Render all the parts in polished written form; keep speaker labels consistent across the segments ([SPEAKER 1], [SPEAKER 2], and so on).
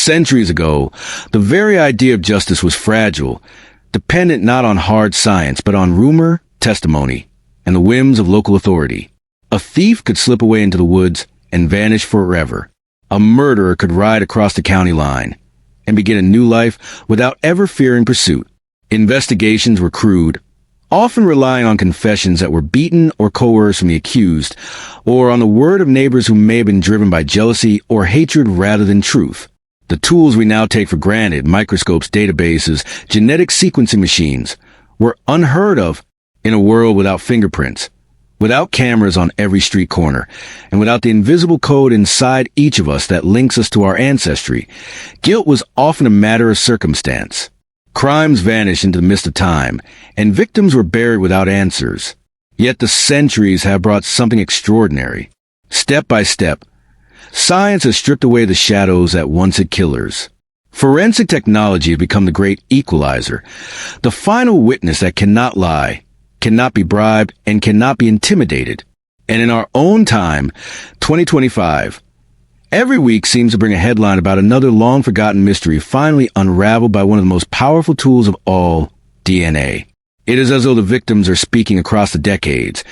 [SPEAKER 1] Centuries ago, the very idea of justice was fragile, dependent not on hard science but on rumor, testimony, and the whims of local authority. A thief could slip away into the woods and vanish forever. A murderer could ride across the county line and begin a new life without ever fearing pursuit. Investigations were crude, often relying on confessions that were beaten or coerced from the accused, or on the word of neighbors who may have been driven by jealousy or hatred rather than truth. The tools we now take for granted, microscopes, databases, genetic sequencing machines, were unheard of in a world without fingerprints, without cameras on every street corner, and without the invisible code inside each of us that links us to our ancestry. Guilt was often a matter of circumstance. Crimes vanished into the mist of time, and victims were buried without answers. Yet the centuries have brought something extraordinary. Step by step, science has stripped away the shadows that once had killers. Forensic technology has become the great equalizer, the final witness that cannot lie, cannot be bribed, and cannot be intimidated. And in our own time, 2025, every week seems to bring a headline about another long-forgotten mystery finally unraveled by one of the most powerful tools of all, DNA. It is as though the victims are speaking across the decades,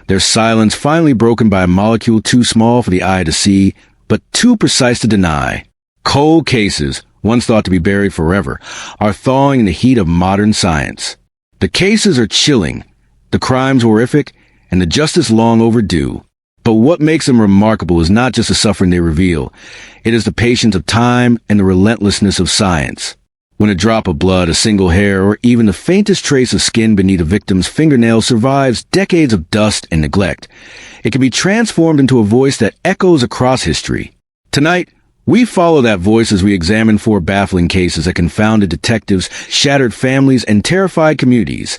[SPEAKER 1] their silence finally broken by a molecule too small for the eye to see, but too precise to deny. Cold cases, once thought to be buried forever, are thawing in the heat of modern science. The cases are chilling, the crimes horrific, and the justice long overdue. But what makes them remarkable is not just the suffering they reveal. It is the patience of time and the relentlessness of science. When a drop of blood, a single hair, or even the faintest trace of skin beneath a victim's fingernails survives decades of dust and neglect, it can be transformed into a voice that echoes across history. Tonight, we follow that voice as we examine four baffling cases that confounded detectives, shattered families, and terrified communities.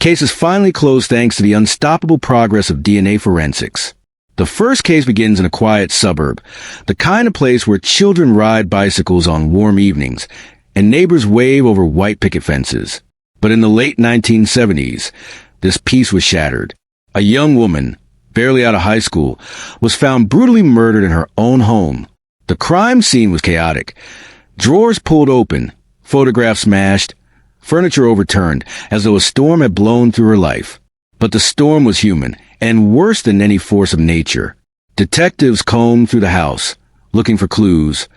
[SPEAKER 1] Cases finally closed thanks to the unstoppable progress of DNA forensics. The first case begins in a quiet suburb, the kind of place where children ride bicycles on warm evenings, and neighbors wave over white picket fences. But in the late 1970s, this peace was shattered. A young woman, barely out of high school, was found brutally murdered in her own home. The crime scene was chaotic. Drawers pulled open, photographs smashed, furniture overturned, as though a storm had blown through her life. But the storm was human, and worse than any force of nature. Detectives combed through the house, looking for clues,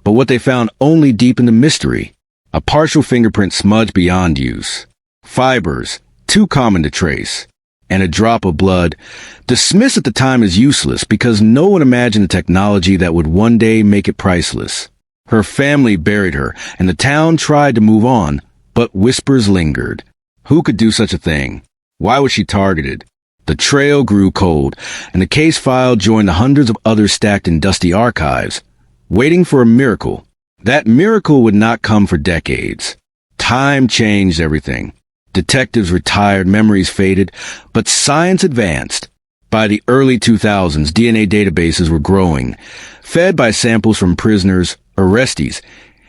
[SPEAKER 1] but what they found only deepened the mystery. A partial fingerprint smudged beyond use, fibers, too common to trace, and a drop of blood, dismissed at the time as useless because no one imagined the technology that would one day make it priceless. Her family buried her, and the town tried to move on, but whispers lingered. Who could do such a thing? Why was she targeted? The trail grew cold, and the case file joined the hundreds of others stacked in dusty archives, waiting for a miracle. That miracle would not come for decades. Time changed everything. Detectives retired, memories faded, but science advanced. By the early 2000s, DNA databases were growing, fed by samples from prisoners, arrestees,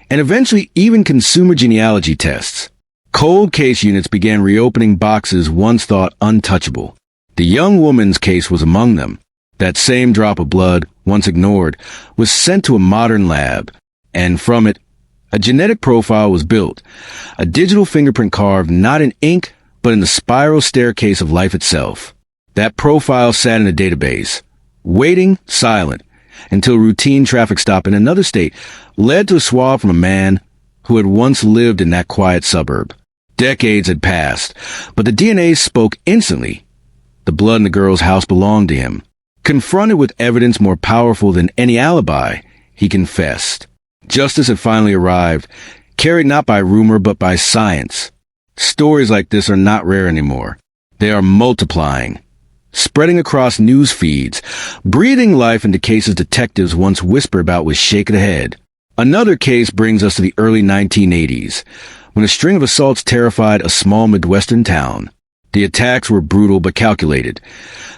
[SPEAKER 1] and eventually even consumer genealogy tests. Cold case units began reopening boxes once thought untouchable. The young woman's case was among them. That same drop of blood, once ignored, was sent to a modern lab, and from it, a genetic profile was built, a digital fingerprint carved not in ink, but in the spiral staircase of life itself. That profile sat in a database, waiting, silent, until a routine traffic stop in another state led to a swab from a man who had once lived in that quiet suburb. Decades had passed, but the DNA spoke instantly. The blood in the girl's house belonged to him. Confronted with evidence more powerful than any alibi, he confessed. Justice had finally arrived, carried not by rumor but by science. Stories like this are not rare anymore. They are multiplying, spreading across news feeds, breathing life into cases detectives once whispered about with shake of the head. Another case brings us to the early 1980s, when a string of assaults terrified a small Midwestern town. The attacks were brutal but calculated.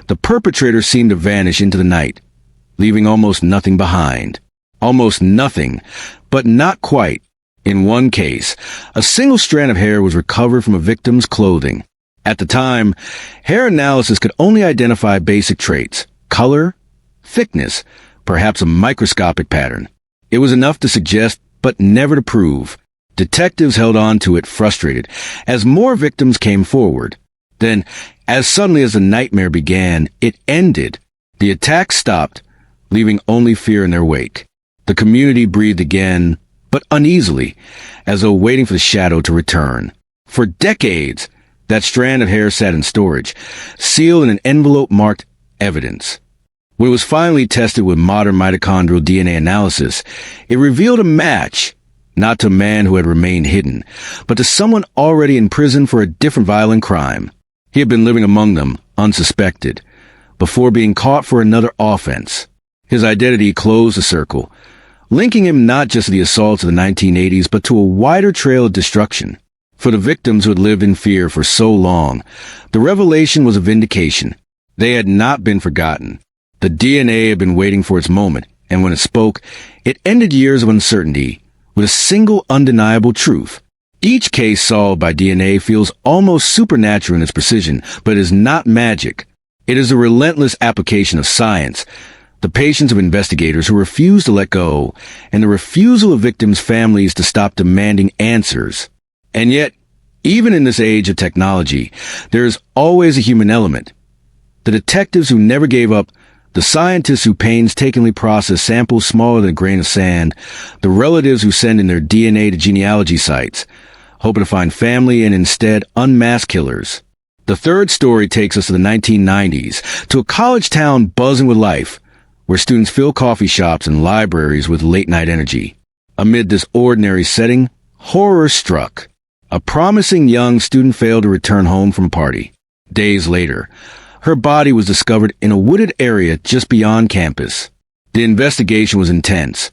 [SPEAKER 1] The perpetrator seemed to vanish into the night, leaving almost nothing behind. Almost nothing, but not quite. In one case, a single strand of hair was recovered from a victim's clothing. At the time, hair analysis could only identify basic traits: color, thickness, perhaps a microscopic pattern. It was enough to suggest but never to prove. Detectives held on to it, frustrated, as more victims came forward. Then, as suddenly as the nightmare began, it ended. The attack stopped, leaving only fear in their wake. The community breathed again, but uneasily, as though waiting for the shadow to return. For decades, that strand of hair sat in storage, sealed in an envelope marked evidence. When it was finally tested with modern mitochondrial DNA analysis, it revealed a match, not to a man who had remained hidden, but to someone already in prison for a different violent crime. He had been living among them, unsuspected, before being caught for another offense. His identity closed the circle, linking him not just to the assaults of the 1980s, but to a wider trail of destruction. For the victims who had lived in fear for so long, the revelation was a vindication. They had not been forgotten. The DNA had been waiting for its moment, and when it spoke, it ended years of uncertainty with a single undeniable truth. Each case solved by DNA feels almost supernatural in its precision, but it is not magic. It is a relentless application of science, the patience of investigators who refuse to let go, and the refusal of victims' families to stop demanding answers. And yet, even in this age of technology, there is always a human element. The detectives who never gave up, the scientists who painstakingly process samples smaller than a grain of sand, the relatives who send in their DNA to genealogy sites, hoping to find family and instead unmask killers. The third story takes us to the 1990s, to a college town buzzing with life, where students fill coffee shops and libraries with late-night energy. Amid this ordinary setting, horror struck. A promising young student failed to return home from a party. Days later, her body was discovered in a wooded area just beyond campus. The investigation was intense.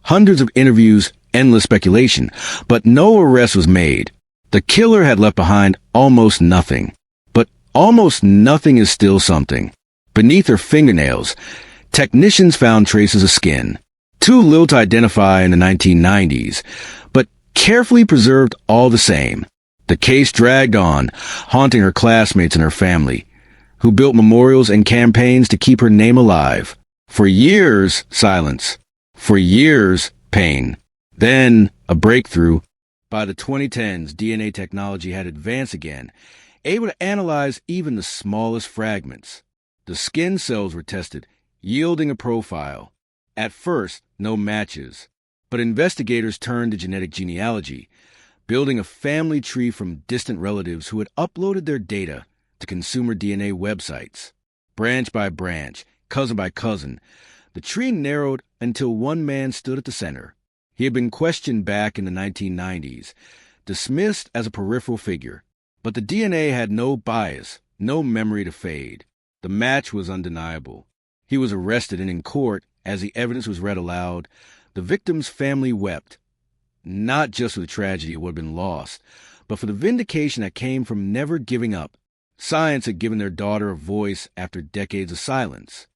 [SPEAKER 1] Hundreds of interviews, endless speculation, but no arrest was made. The killer had left behind almost nothing. But almost nothing is still something. Beneath her fingernails, technicians found traces of skin. Too little to identify in the 1990s, but carefully preserved all the same. The case dragged on, haunting her classmates and her family, who built memorials and campaigns to keep her name alive. For years, silence. For years, pain. Then, a breakthrough. By the 2010s, DNA technology had advanced again, able to analyze even the smallest fragments. The skin cells were tested, yielding a profile. At first, no matches. But investigators turned to genetic genealogy, building a family tree from distant relatives who had uploaded their data to consumer DNA websites. Branch by branch, cousin by cousin, the tree narrowed until one man stood at the center. He had been questioned back in the 1990s, dismissed as a peripheral figure. But the DNA had no bias, no memory to fade. The match was undeniable. He was arrested, and in court, as the evidence was read aloud, the victim's family wept, not just for the tragedy of what had been lost, but for the vindication that came from never giving up. Science had given their daughter a voice after decades of silence.